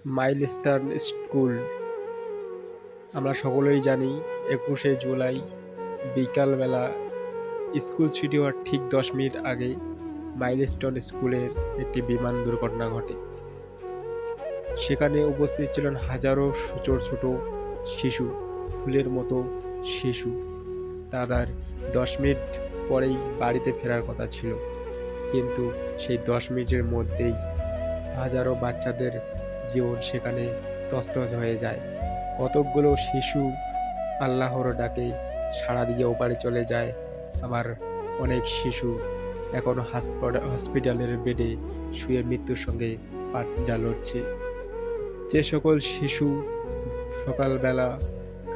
Milestone school. আমরা সকলেই জানি ২১শে জুলাই বিকালবেলা স্কুল ছুটি হওয়ার ঠিক ১০ মিনিট আগে মাইলস্টোন স্কুলের একটি বিমান দুর্ঘটনা ঘটে। সেখানে উপস্থিত ছিলেন হাজারো ছোট ছোট শিশু, ফুলের মতো শিশু। তাদের ১০ মিনিট পরেই বাড়িতে ফেরার কথা ছিল, কিন্তু সেই ১০ মিনিটের মধ্যেই হাজারো বাচ্চাদের জীবন সেখানে তছনছ হয়ে যায়। কতকগুলো শিশু আল্লাহর ডাকে সাড়া দিয়ে ওপারে চলে যায়, আবার অনেক শিশু এখনো হসপিটালের বেডে শুয়ে মৃত্যুর সঙ্গে পাঞ্জা লড়ছে। যে সকল শিশু সকালবেলা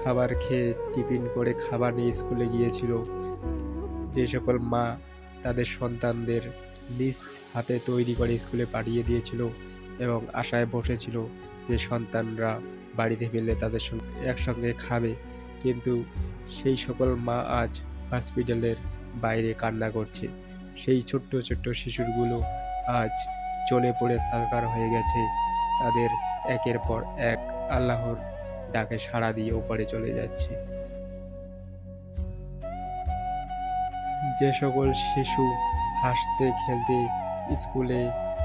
খাবার খেয়ে টিফিন করে খাবার নিয়ে স্কুলে গিয়েছিল, যে সকল মা তাদের সন্তানদের নিজ হাতে তৈরি করে স্কুলে পাঠিয়ে দিয়েছিল এবং আশায় বসেছিল যে সন্তানরা বাড়িতে ফিরলে তাদের সঙ্গে একসঙ্গে খাবে, কিন্তু সেই সকল মা আজ হসপিটালের বাইরে কান্না করছে। সেই ছোট্ট ছোট্ট শিশুগুলো আজ জ্বলে পড়ে ছারখার হয়ে গেছে। তাদের একের পর এক আল্লাহর ডাকে সাড়া দিয়ে ওপারে চলে যাচ্ছে। যে সকল শিশু হাসতে খেলতে স্কুলে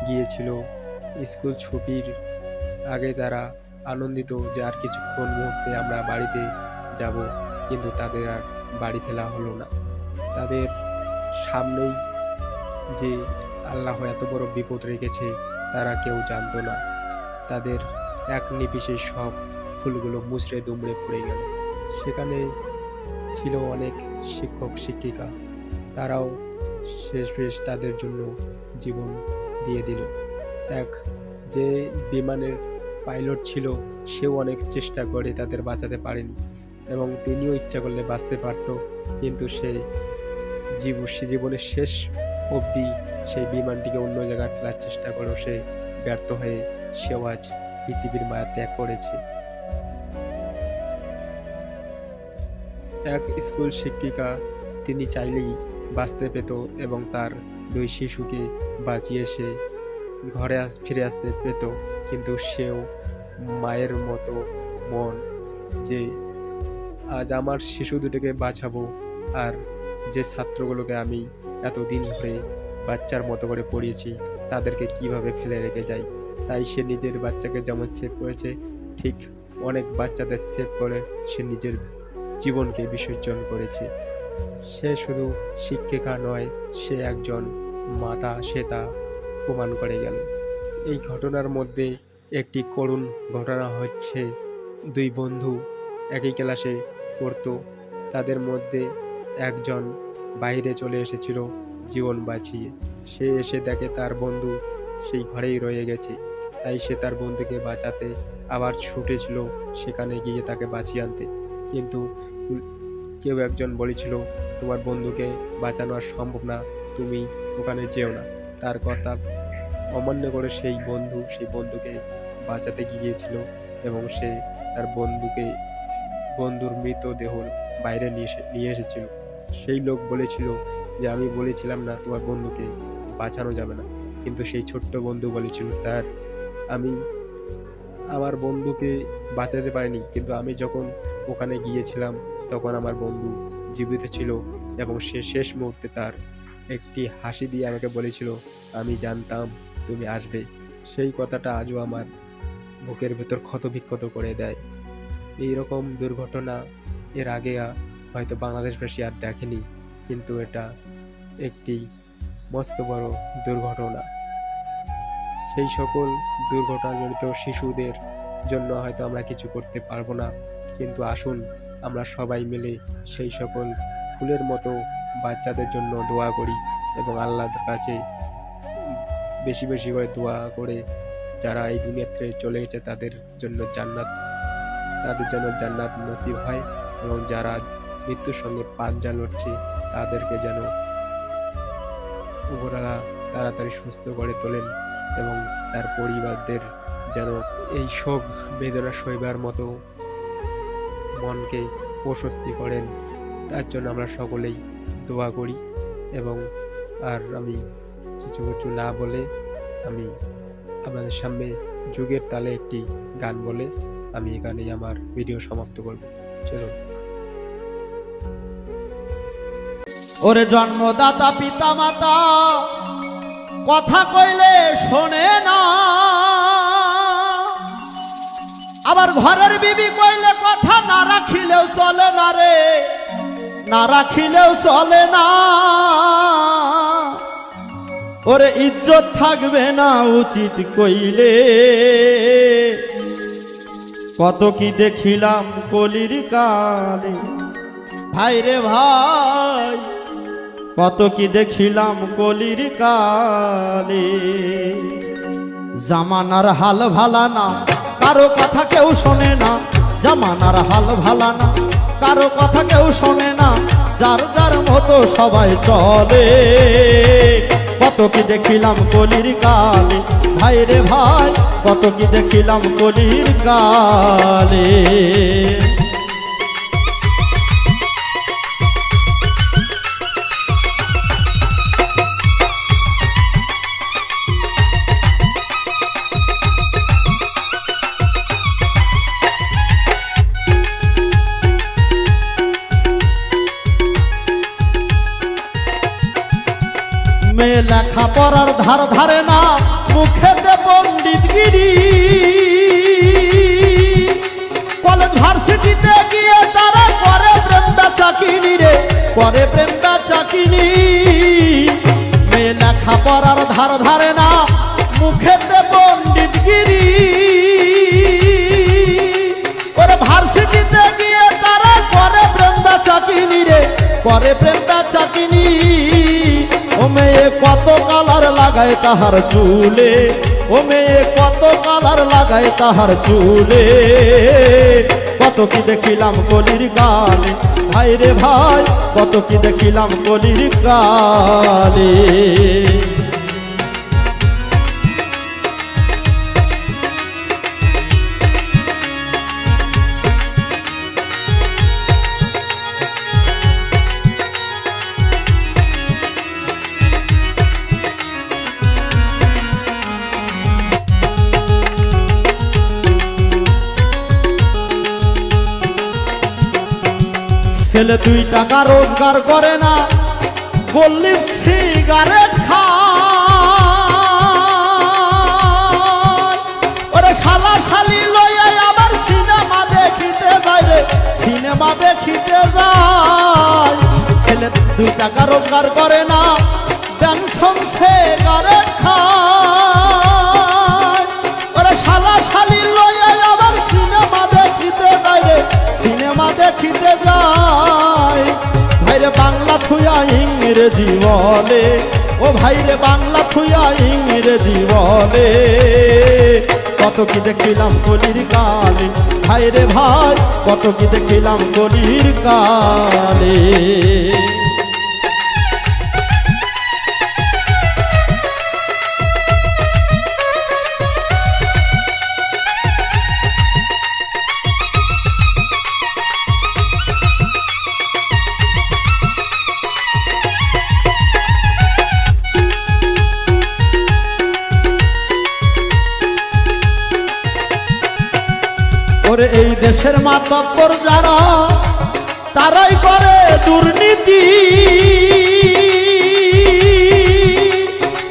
গিয়েছিল, স্কুল ছুটির আগে তারা আনন্দিত যে আর কিছুক্ষণ মুহূর্তে আমরা বাড়িতে যাব, কিন্তু তাদের আর বাড়ি ফেরা হলো না। তাদের সামনেই যে আল্লাহ এত বড় বিপদ রেখেছে তারা কেউ জানতো না। তাদের এক নিমিষে সব ফুলগুলো মুচড়ে দুমড়ে পড়ে গেল। সেখানে ছিল অনেক শিক্ষক শিক্ষিকা, তারাও শেষমেশ তাদের জন্য জীবন দিয়ে দিল। এক যে বিমানের পাইলট ছিল সেও অনেক চেষ্টা করে তাদের বাঁচাতে পারেনি, এবং তিনিও ইচ্ছা করলে বাঁচতে পারত, কিন্তু সে জীবনের শেষ অবধি সেই বিমানটিকে অন্য জায়গায় ফেলার চেষ্টা করেও সে ব্যর্থ হয়ে সেও আজ পৃথিবীর মায়া ত্যাগ করেছে। এক স্কুল শিক্ষিকা, তিনি চাইলেই বাঁচতে পেত এবং তার ২ শিশুকে বাঁচিয়ে সে ঘরে ফিরে আসতে পেত, কিন্তু সেও মায়ের মতো মন যে আজ আমার শিশু দুটোকে বাঁচাবো, আর যে ছাত্রগুলোকে আমি এতদিন ধরে বাচ্চার মতো করে পড়িয়েছি তাদেরকে কিভাবে ফেলে রেখে যাই। তাই সে নিজের বাচ্চাকে যেমন সেভ করেছে, ঠিক অনেক বাচ্চাদের সেভ করে সে নিজের জীবনকে বিসর্জন করেছে। সে শুধু শিক্ষিকা নয়, সে একজন মাতা, সে তা প্রমাণ করে গেল। এই ঘটনার মধ্যে একটি করুণ ঘটনা হচ্ছে, ২ বন্ধু একই ক্লাসে পড়তো, তাদের মধ্যে একজন বাইরে চলে এসেছিল জীবন বাঁচিয়ে। সে এসে দেখে তার বন্ধু সেই ঘরেই রয়ে গেছে, তাই সে তার বন্ধুকে বাঁচাতে আবার ছুটেছিল সেখানে গিয়ে তাকে বাঁচিয়ে আনতে, কিন্তু কেউ একজন বলেছিল তোমার বন্ধুকে বাঁচানো আর সম্ভব না, তুমি ওখানে যেও না। তার কথা অমান্য করে সেই বন্ধুকে বাঁচাতে গিয়েছিল এবং সে তার বন্ধুর মৃতদেহ বাইরে নিয়ে এসেছিল। সেই লোক বলেছিল যে আমি বলেছিলাম না তোমার বন্ধুকে বাঁচানো যাবে না, কিন্তু সেই ছোট্ট বন্ধু বলেছিল স্যার আমি আমার বন্ধুকে বাঁচাতে পারিনি, কিন্তু আমি যখন ওখানে গিয়েছিলাম তখন আমার বন্ধু জীবিত ছিল এবং সে শেষ মুহূর্তে তার একটি হাসি দিয়ে আমাকে বলেছিল আমি জানতাম তুমি আসবে। সেই কথাটা আজও আমার বুকের ভেতর ক্ষতবিক্ষত করে দেয়। এইরকম দুর্ঘটনা এর আগে হয়তো বাংলাদেশবাসী আর দেখেনি, কিন্তু এটা একটি মস্ত বড় দুর্ঘটনা। সেই সকল দুর্ঘটনাজনিত শিশুদের জন্য হয়তো আমরা কিছু করতে পারবো না, কিন্তু আসুন আমরা সবাই মিলে সেই সকল ফুলের মতো বাচ্চাদের জন্য দোয়া করি এবং আল্লাহর কাছে বেশি বেশি করে দোয়া করে যারা এই দুনিয়া থেকে চলে গেছে তাদের জন্য জান্নাত নসিব হয়, এবং যারা মৃত্যুর সঙ্গে পাঞ্জা লড়ছে তাদেরকে যেন উপরওয়ালা তাড়াতাড়ি সুস্থ করে তোলেন এবং তার পরিবারদের যেন এই শোক বেদনা সইবার মতো মনকে প্রশস্তি করেন। তার জন্য আমরা সকলেই দোয়া করি। এবং আর আমি কিছু না বলে আমি আপনাদের সামনে যুগের তালে একটি গান বলে আমি এখানেই আমার ভিডিও সমাপ্ত করব। চলুন। ওরে জন্মদাতা পিতা মাতা কথা কইলে শোনে না, আবার ঘরের বিবি কইলে কথা না রাখিলেও চলে না রে, না রাখিলেও চলে না। ওরে ইজ্জত থাকবে না উচিত কইলে, কত কি দেখিলাম কলির কালে। ভাই রে ভাই কত কি দেখিলাম কলির কালে। জামানার হাল ভালা না, কারো কথা কেউ শোনে না। জামানার হাল ভালা না, কারো কথা কেউ শোনে না। যার যার মতো সবাই চলে, কত কি দেখিলাম কলির কালে। ভাই রে ভাই কত কি দেখিলাম কলির কালে। মেয়ে লেখা পড়ার ধার ধারে না, মুখেতে পণ্ডিতগিরি। কলেজ ভার্সিটিতে গিয়ে তারা করে প্রেম বেচাকিনি রে, করে প্রেম বেচাকিনি। মেয়ে লেখা পড়ার ধার ধারে না, মুখেতে পণ্ডিতগিরি। করে ভার্সিটিতে গিয়ে তারা করে প্রেম বেচাকিনি রে, করে প্রেম বেচাকিনি। ও মেয়ে কত কালার লাগায় তাহার চুলে, ও মেয়ে কত কালার লাগায় তাহার চুলে। কত কি দেখিলাম কলির কালে। ভাই রে ভাই কত কি দেখিলাম কলির কালে। ছেলে 2 টাকা রোজগার করে না, গল্লির সিগারেট খায়। ওরে শালা শালি লইয়া আবার সিনেমা দেখিতে যায় রে, সিনেমা দেখিতে যায়। ছেলে 2 টাকা রোজগার করে না, পেনশন সিগারেট খায়। ওরে শালা শালি লইয়া আবার সিনেমা দেখিতে যায় রে, সিনেমা দেখিতে যায়। ভাইরে বাংলা থুয়া ইংরেজি বলে, ও ভাইরে বাংলা থুয়া ইংরেজি বলে। কত কি দেখিলাম কলির কালে। ভাইরে ভাই কত কি দেখিলাম কলির কালে। ওরে এই দেশের মাতব্বর যারা, তারাই করে দুর্নীতি।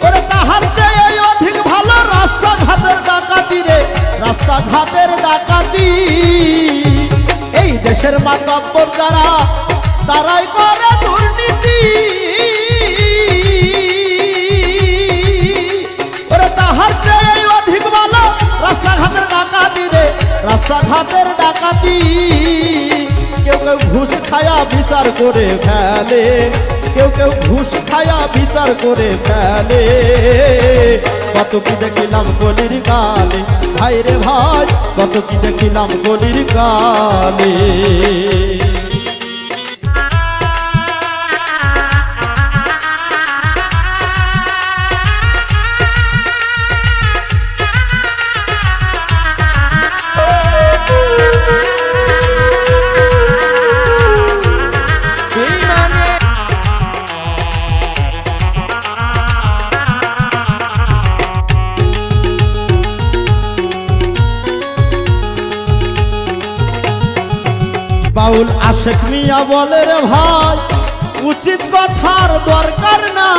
ওরে তাহার চেয়ে অধিক ভালো রাস্তাঘাটের ডাকাতি রে, রাস্তাঘাটের ডাকাতি। এই দেশের মাতব্বর যারা, তারাই করে দুর্নীতি। ওরে তাহার চেয়ে অধিক ভালো রাস্তাঘাটের ডাকাতি রে, রাস্তাঘাটের ডাকাতি। কেউ কেউ ঘুষ খায়া বিচার করে ফেলে, কেউ কেউ ঘুষ খায়া বিচার করে ফেলে। কত কি দেখিলাম কলির কালে। ভাই রে ভাই কত কি দেখিলাম কলির কালে। বাউল আশেক মিয়া বলে রে ভাই উচিত কথার দরকার না,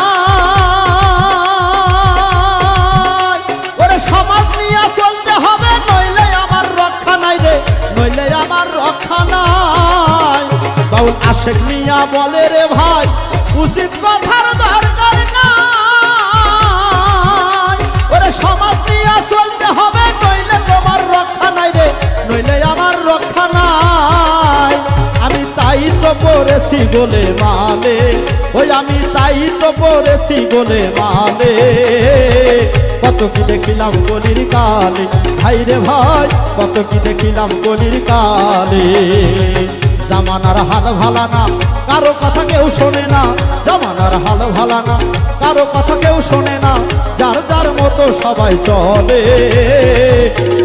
ওরে সমাজ নিয়ে চলতে হবে, নইলে আমার রক্ষা নাই রে, নইলে আমার রক্ষা নাই। বাউল আশেক মিয়া বলে রে ভাই উচিত কথার দরকার না, ওরে সমাজ নিয়ে চলতে হবে, নইলে তোমার রক্ষা নাই রে, নইলে আমার রক্ষা নাই। আমি তাই তো পড়েছি বলে মালে, ওই আমি তাই তো পড়েছি বলে মালে, কত কি দেখিলাম গলির কালে, ভাই রে ভাই কত কি দেখিলাম গলির কালে। জামানার হাল ভালা না, কারো কথা কেউ শোনে না, জামানার হাল ভালা না, কারো কথা কেউ শোনে না, যার যার মতো সবাই চলে।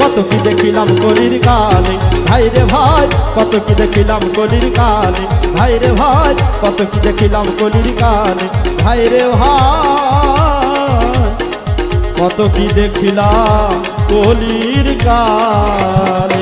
কত কি দেখিলাম গলির কালে, ভাই রে ভাই কত কি দেখিলাম গলির কালে, ভাই রে ভাই কত কি দেখিলাম গলির কালে, ভাই রে ভাই কত কি দেখিলাম গলির কালে।